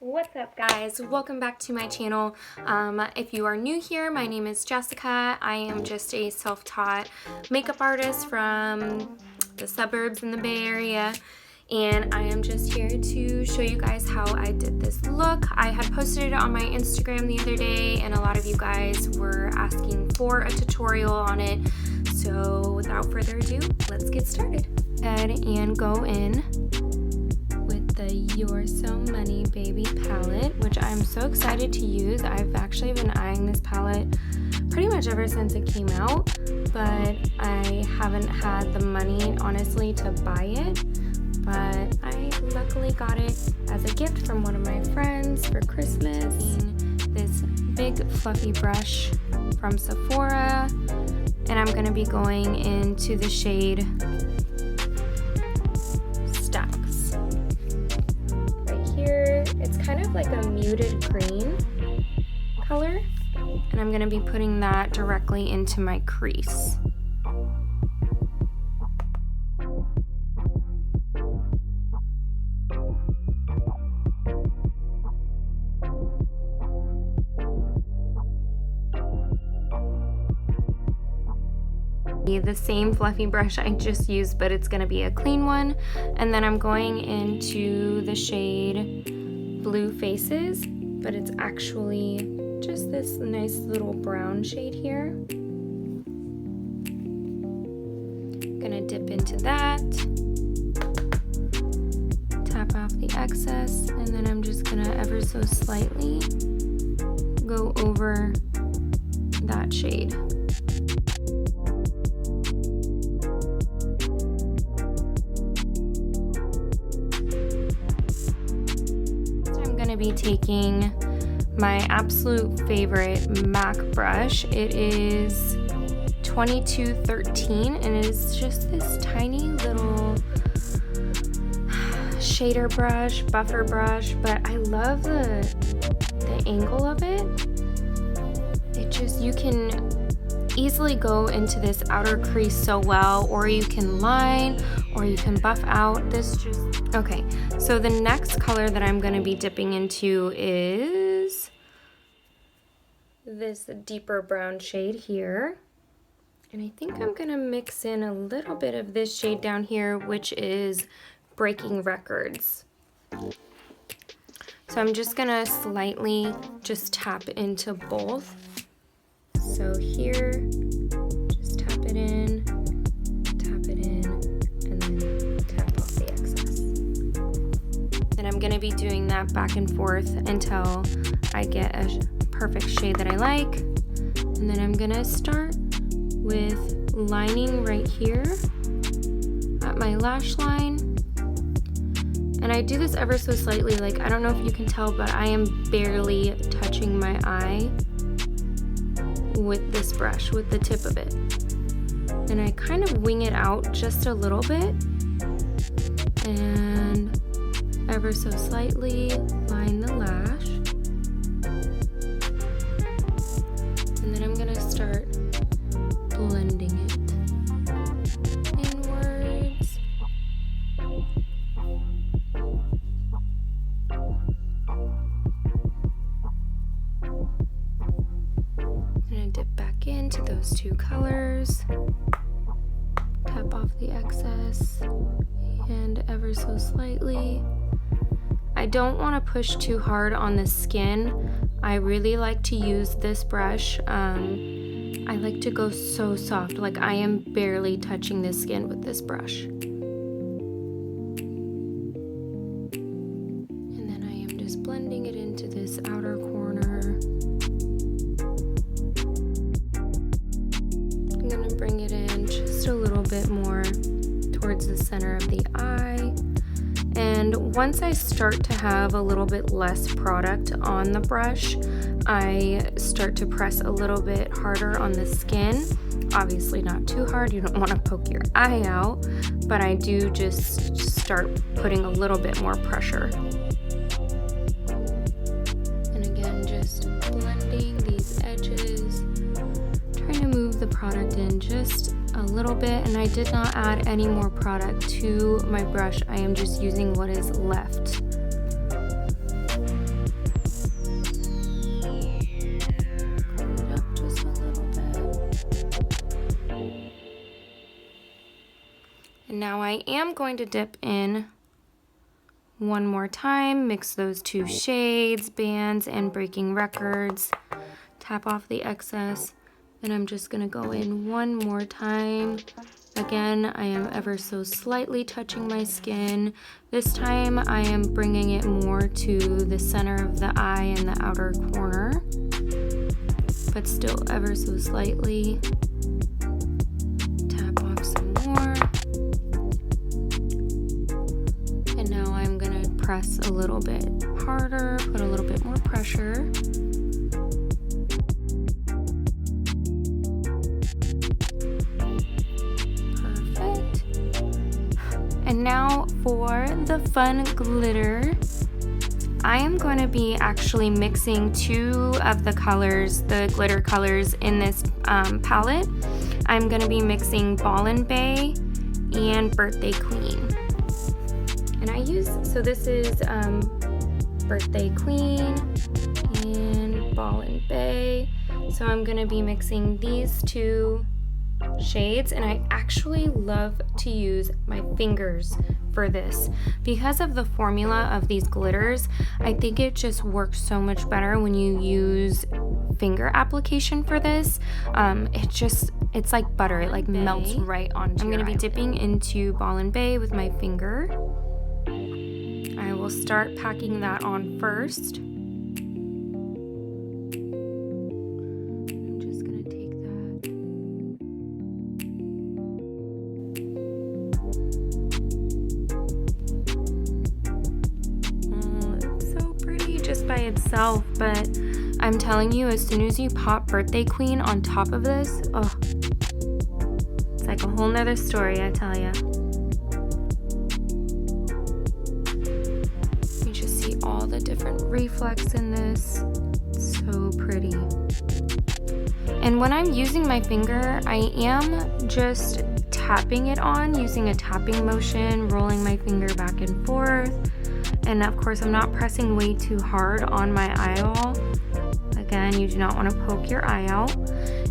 What's up, guys? Welcome back to my channel. If you are new here, my name is Jessica. I am just a self-taught makeup artist from the suburbs in the Bay Area, and I am just here to show you guys how I did this look. I had posted it on my Instagram the other day, and a lot of you guys were asking for a tutorial on it. So without further ado, let's get started. Head and go in with the You're So Money Baby palette, which I'm so excited to use. I've actually been eyeing this palette pretty much ever since it came out, but I haven't had the money, honestly, to buy it. But I luckily got it as a gift from one of my friends for Christmas. This big fluffy brush from Sephora, and I'm gonna be going into the shade Stacks. Right here, it's kind of like a muted green color, and I'm gonna be putting that directly into my crease. The same fluffy brush I just used, but it's going to be a clean one. And then I'm going into the shade Blue Faces, but it's actually just this nice little brown shade here. Gonna dip into that, tap off the excess, and then I'm just gonna ever so slightly go over that shade. Be taking my absolute favorite MAC brush. It is 2213, and it is just this tiny little shader brush, buffer brush, but I love the angle of it. It just, you can easily go into this outer crease so well, or you can line, or you can buff out. This just, okay, so the next color that I'm going to be dipping into is this deeper brown shade here. And I think I'm going to mix in a little bit of this shade down here, which is Breaking Records. So I'm just going to slightly just tap into both. So here, just tap it in, and then tap off the excess. And I'm going to be doing that back and forth until I get a perfect shade that I like. And then I'm going to start with lining right here at my lash line. And I do this ever so slightly, like I don't know if you can tell, but I am barely touching my eye with this brush, with the tip of it. And I kind of wing it out just a little bit, and ever so slightly line the lash. And then I'm gonna start blending it inwards. Dip back into those two colors, tap off the excess, and ever so slightly. I don't want to push too hard on the skin. I really like to use this brush. I like to go so soft, like I am barely touching the skin with this brush. And then I am just blending it into this outer corner. Bring it in just a little bit more towards the center of the eye. And once I start to have a little bit less product on the brush, I start to press a little bit harder on the skin. Obviously not too hard, you don't want to poke your eye out, but I do just start putting a little bit more pressure. And again, just blending these edges, trying to move the product in just a little bit. And I did not add any more product to my brush. I am just using what is left. Now I am going to dip in one more time, mix those two shades, Bands and Breaking Records, tap off the excess, and I'm just gonna go in one more time. Again, I am ever so slightly touching my skin. This time I am bringing it more to the center of the eye and the outer corner, but still ever so slightly. Tap off some more. And now I'm gonna press a little bit harder, put a little bit more pressure. And now for the fun glitter. I am going to be actually mixing two of the colors, the glitter colors in this palette. I'm going to be mixing Ball and Bay and Birthday Queen. And I use, so this is Birthday Queen and Ball and Bay. So I'm going to be mixing these two shades, and I actually love to use my fingers for this because of the formula of these glitters. I think it just works so much better when you use finger application for this. It's like butter, it like melts right onto your eyelid. I'm going to be dipping into Ball and Bay with my finger. I will start packing that on first. By itself, but I'm telling you, as soon as you pop Birthday Queen on top of this, oh, it's like a whole nother story, I tell ya. You just see all the different reflex in this. It's so pretty. And when I'm using my finger, I am just tapping it on, using a tapping motion, rolling my finger back and forth. And of course, I'm not pressing way too hard on my eyeball. Again, you do not want to poke your eye out.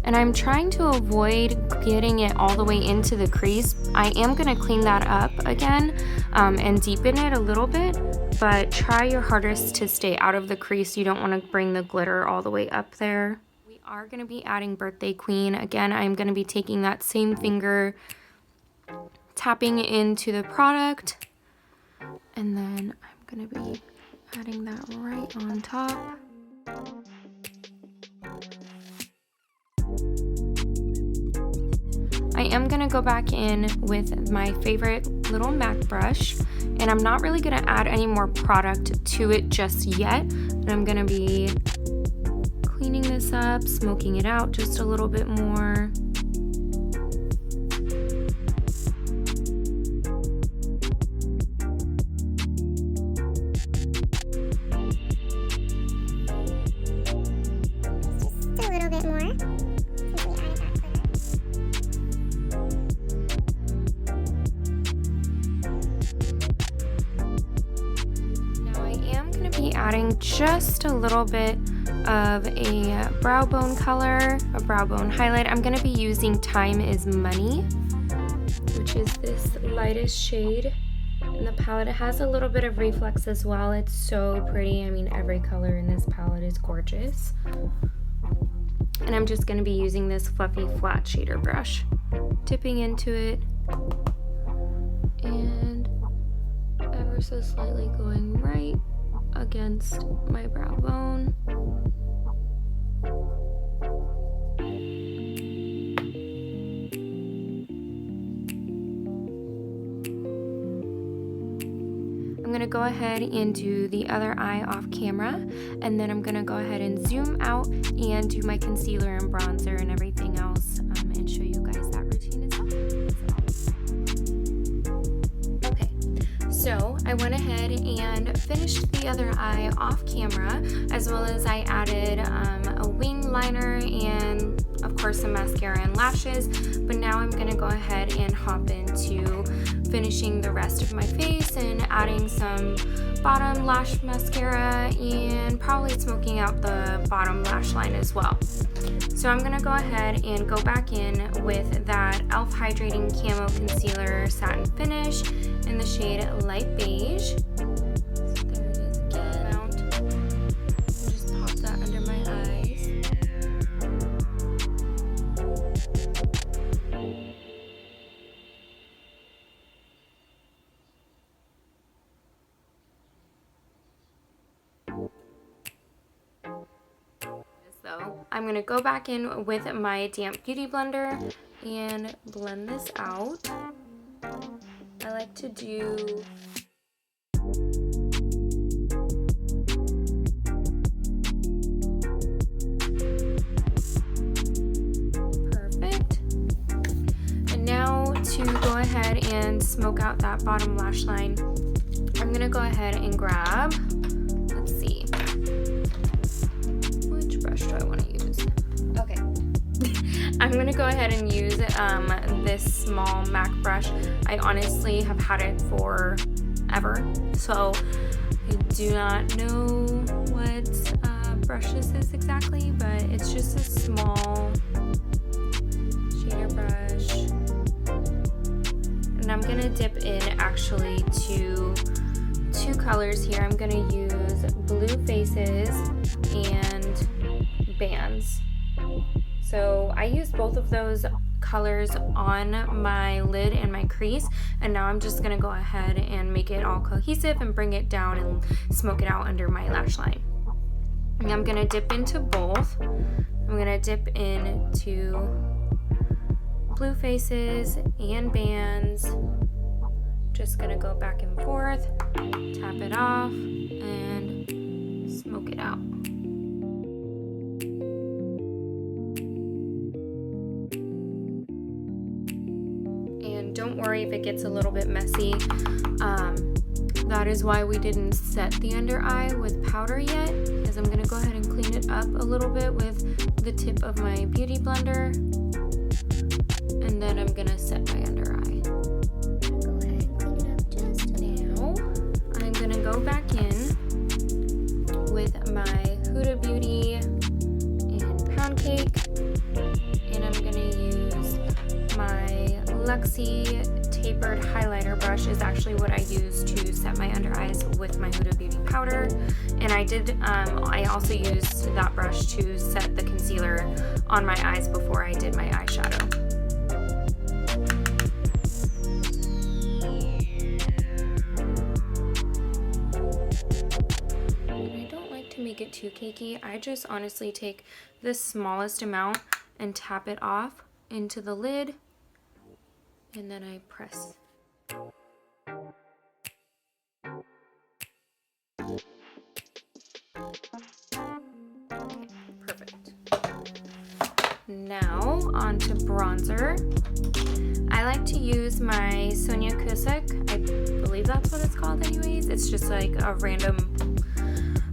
And I'm trying to avoid getting it all the way into the crease. I am going to clean that up again and deepen it a little bit, but try your hardest to stay out of the crease. You don't want to bring the glitter all the way up there. We are going to be adding Birthday Queen. Again, I'm going to be taking that same finger, tapping into the product, and then I'm going to be adding that right on top. I am going to go back in with my favorite little MAC brush, and I'm not really going to add any more product to it just yet. And I'm going to be cleaning this up, smoking it out just a little bit more. Adding just a little bit of a brow bone color, a brow bone highlight. I'm going to be using Time is Money, which is this lightest shade in the palette. It has a little bit of reflex as well. It's so pretty. I mean, every color in this palette is gorgeous. And I'm just going to be using this fluffy flat shader brush, dipping into it and ever so slightly going right against my brow bone. I'm going to go ahead and do the other eye off camera, and then I'm going to go ahead and zoom out and do my concealer and bronzer and everything else and show you guys that routine as well. So I went ahead and finished the other eye off camera, as well as I added a wing liner and of course some mascara and lashes. But now I'm going to go ahead and hop into finishing the rest of my face and adding some bottom lash mascara and probably smoking out the bottom lash line as well. So I'm gonna go ahead and go back in with that e.l.f. Hydrating Camo Concealer Satin Finish in the shade Light Beige. So there it is again. Just pop that under my eyes. So I'm going to go back in with my damp beauty blender and blend this out. I like to do perfect. And now to go ahead and smoke out that bottom lash line, I'm going to go ahead and grab, let's see, which brush do I want to use? Okay. I'm going to go ahead and use this small MAC brush. I honestly have had it forever, so I do not know what brush this is exactly, but it's just a small shader brush. And I'm going to dip in actually to two colors here. I'm going to use Blue Faces and Bands. So I used both of those colors on my lid and my crease, and now I'm just gonna go ahead and make it all cohesive and bring it down and smoke it out under my lash line. And I'm gonna dip into both. I'm gonna dip into Blue Faces and Bands. Just gonna go back and forth, tap it off, and smoke it out. Don't worry if it gets a little bit messy. That is why we didn't set the under eye with powder yet, because I'm going to go ahead and clean it up a little bit with the tip of my beauty blender, and then I'm going to set my under eye. Go ahead and clean it up just now. I'm going to go back in with my Huda Beauty and Pound Cake, and I'm going to use my Luxie tapered highlighter brush is actually what I use to set my under eyes with my Huda Beauty powder. And I also used that brush to set the concealer on my eyes before I did my eyeshadow. And I don't like to make it too cakey. I just honestly take the smallest amount and tap it off into the lid, and then I press. Perfect. Now onto bronzer. I like to use my Sonia Kosek. I believe that's what it's called anyways. It's just like a random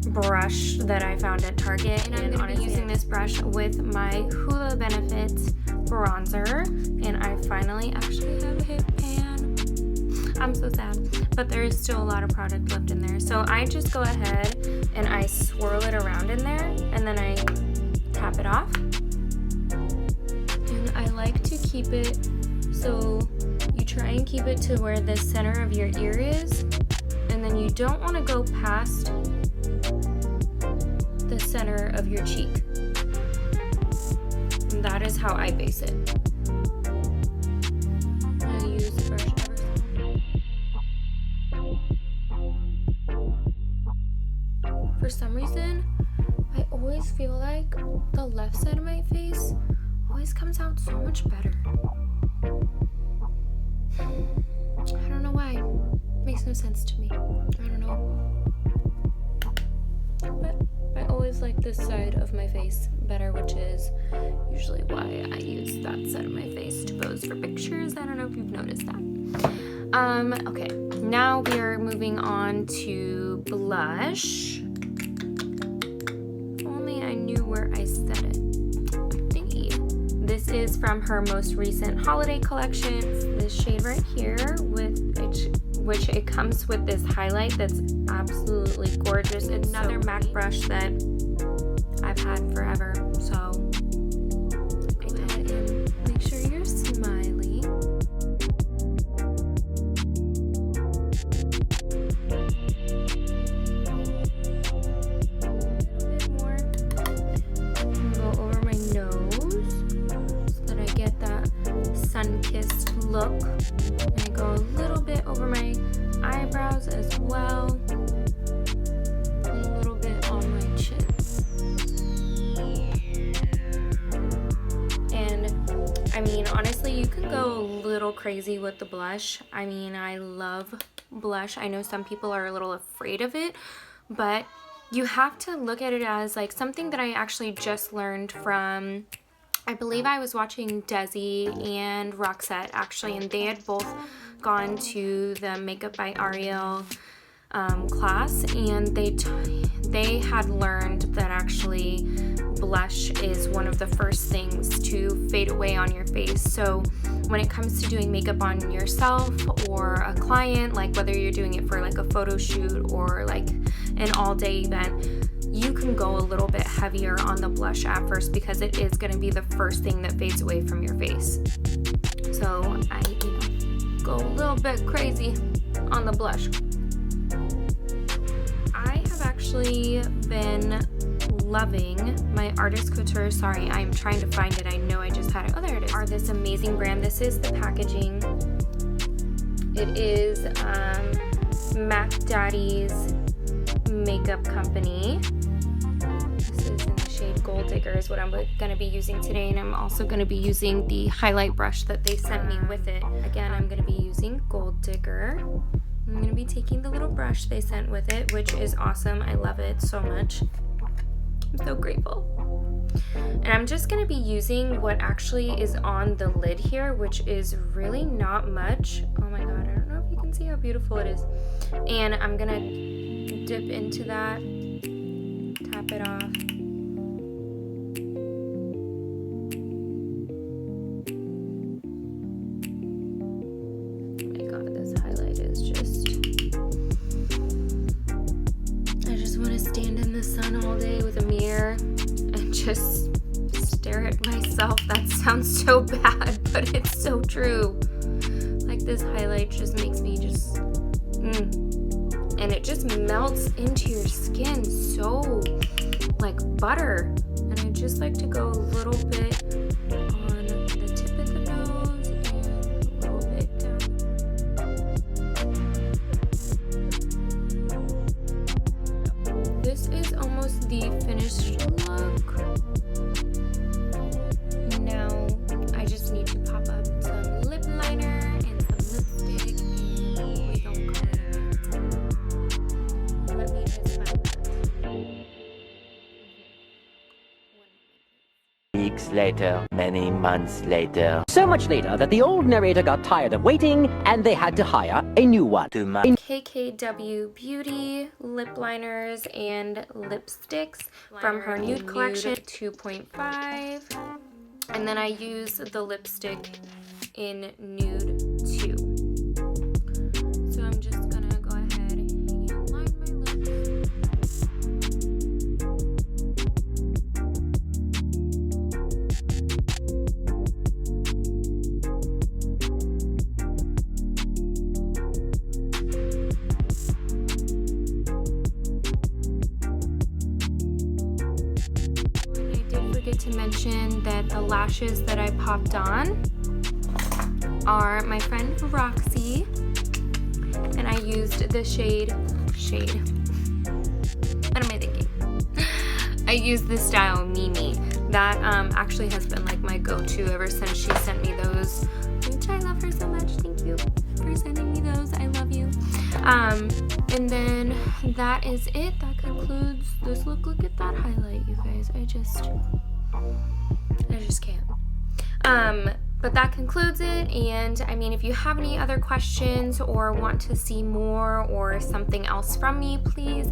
brush that I found at Target, and I'm going to be using this brush with my Hoola Benefits bronzer, and I finally actually have a hit pan. I'm so sad, but there is still a lot of product left in there. So I just go ahead and I swirl it around in there, and then I tap it off. And I like to keep it so you try and keep it to where the center of your ear is, and then you don't want to go past the center of your cheek. And that is how I base it. I use the brush ever so. For some reason, I always feel like the left side of my face always comes out so much better. I don't know why. Makes no sense to me. I don't know. But I always like this side of my face better, which is usually why I use that side of my face to pose for pictures. I don't know if you've noticed that. Okay, now we are moving on to blush. If only I knew where I set it. I think this is from her most recent holiday collection. This shade right here, which it comes with this highlight that's absolutely gorgeous. It's another MAC brush that I've had forever, so go ahead and make sure you're smiling. A bit more. Go over my nose so that I get that sun-kissed look. And I go a little bit over my eyebrows as well. And a little bit on my chin. And I mean, honestly, you can go a little crazy with the blush. I mean, I love blush. I know some people are a little afraid of it, but you have to look at it as like something that I actually just learned from, I believe I was watching Desi and Roxette actually, and they had both gone to the Makeup by Ariel class, and they had learned that actually blush is one of the first things to fade away on your face. So when it comes to doing makeup on yourself or a client, like whether you're doing it for like a photo shoot or like an all-day event, you can go a little bit heavier on the blush at first because it is going to be the first thing that fades away from your face. So I, go a little bit crazy on the blush. I have actually been loving my Artist Couture. Sorry, I'm trying to find it. I know I just had it. Oh, there it is. Are this amazing brand. This is the packaging. It is Mac Daddy's makeup company. This is in the shade Gold Digger is what I'm going to be using today, and I'm also going to be using the highlight brush that they sent me with it. Again, I'm going to be using Gold Digger. I'm going to be taking the little brush they sent with it, which is awesome. I love it so much. I'm so grateful. And I'm just going to be using what actually is on the lid here, which is really not much. Oh my god, I don't know if you can see how beautiful it is. And I'm going to dip into that, tap it off. Oh my god, this highlight is just... I just want to stand in the sun all day with a mirror and just stare at myself. That sounds so bad, but it's so true. Like, this highlight just makes me just... And it just melts into your skin so like butter. And I just like to go a little bit on the tip of the nose and a little bit down. This is almost the finished look. Now I just need to pop up some lip liner and some lipstick, and we don't call it. Let me just find that. Weeks later, many months later. So much later that the old narrator got tired of waiting and they had to hire a new one. KKW Beauty lip liners and lipsticks from her nude collection, 2.5. And then I use the lipstick in nude 2. So I'm just gonna go ahead and line my lips. And I did forget to mention that the lashes that I popped on are my friend Roxy, and I used the shade, what am I thinking? I used the style Mimi. That actually has been like my go-to ever since she sent me those, which I love her so much. Thank you for sending me those. I love you. And then that is it. That concludes this look. Look at that highlight, you guys. I just can't. But that concludes it, and I mean, if you have any other questions or want to see more or something else from me, please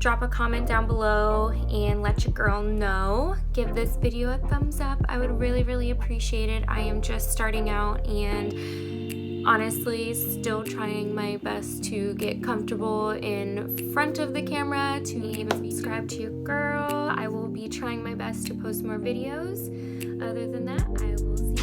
drop a comment down below and let your girl know. Give this video a thumbs up. I would really appreciate it. I am just starting out and honestly still trying my best to get comfortable in front of the camera, to even subscribe to your girl. I will be trying my best to post more videos. Other than that, I will see